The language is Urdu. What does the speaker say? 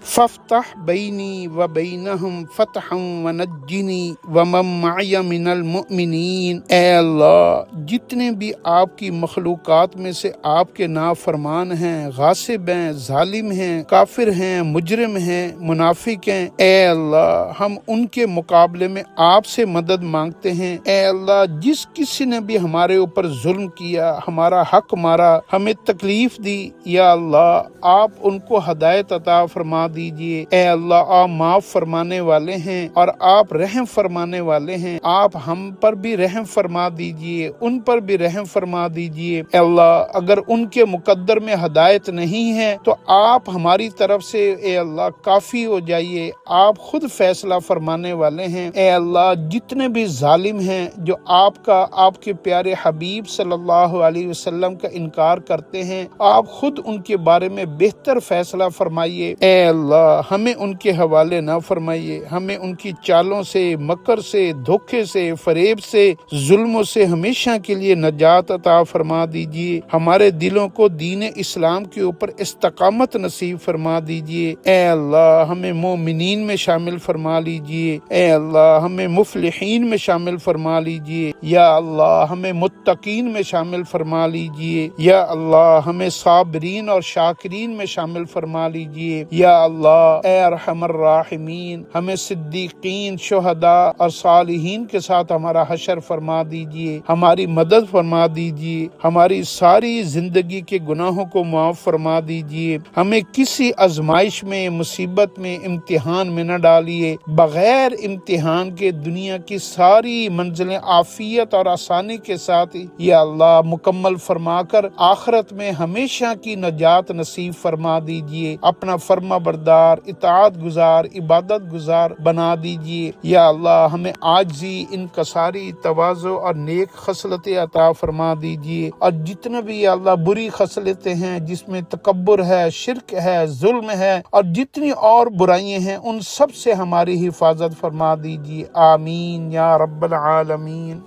فافتح بینی و بینہم فتحا ونجنی ومن معی من المؤمنین۔ اے اللہ، جتنے بھی آپ کی مخلوقات میں سے آپ کے نافرمان ہیں، غاصب ہیں، ظالم ہیں، کافر ہیں، مجرم ہیں، منافق ہیں، اے اللہ ہم ان کے مقابلے میں آپ سے مدد مانگتے ہیں۔ اے اللہ، جس کسی نے بھی ہمارے اوپر ظلم کیا، ہمارا حق مارا، ہمیں تکلیف دی، یا اللہ آپ ان کو ہدایت عطا فرما دیجئے۔ اے اللہ، آپ معاف فرمانے والے ہیں اور آپ رحم فرمانے والے ہیں، آپ ہم پر بھی رحم فرما دیجئے، ان پر بھی رحم فرما دیجئے۔ اے اللہ، اگر ان کے مقدر میں ہدایت نہیں ہے تو آپ ہماری طرف سے اے اللہ کافی ہو جائیے، آپ خود فیصلہ فرمانے والے ہیں۔ اے اللہ، جتنے بھی ظالم ہیں جو آپ کا، آپ کے پیارے حبیب صلی اللہ علیہ وسلم کا انکار کرتے ہیں، آپ خود ان کے بارے میں بہتر فیصلہ فرمائیے۔ اے اللہ، ہمیں ان کے حوالے نہ فرمائیے، ہمیں ان کی چالوں سے، مکر سے، دھوکے سے، فریب سے، ظلموں سے ہمیشہ کے لیے نجات عطا فرما دیجیے۔ ہمارے دلوں کو دین اسلام کے اوپر استقامت نصیب فرما دیجیے۔ اے اللہ، ہمیں مومنین میں شامل فرما لیجیے۔ اے اللہ، ہمیں مفلحین میں شامل فرما لیجیے۔ یا اللہ، ہمیں متقین میں شامل فرما لیجیے۔ یا اللہ، ہمیں صابرین اور شاکرین میں شامل فرما لیجیے۔ یا اللہ، اے ارحم الراحمین، ہمیں صدیقین، شہداء اور صالحین کے ساتھ ہمارا حشر فرما دیجیے، ہماری مدد فرما دیجیے، ہماری ساری زندگی کے گناہوں کو معاف فرما دیجیے، ہمیں کسی آزمائش میں، مصیبت میں، امتحان میں نہ ڈالیے۔ بغیر امتحان کے دنیا کی ساری منزلیں عافیت اور آسانی کے ساتھ یا اللہ مکمل فرما کر آخرت میں ہمیشہ کی نجات نصیب فرما دیجیے۔ اپنا فرما بردار، اطاعت گزار، عبادت گزار بنا دیجیے۔ یا اللہ، ہمیں عاجزی، انکساری، تواضع اور نیک خصلتیں عطا فرما دیجیے، اور جتنے بھی یا اللہ بری خصلتیں ہیں جس میں تکبر ہے، شرک ہے، ظلم ہے اور جتنی اور برائیاں ہیں، ان سب سے ہماری حفاظت فرما دیجیے۔ آمین یا رب العالمین۔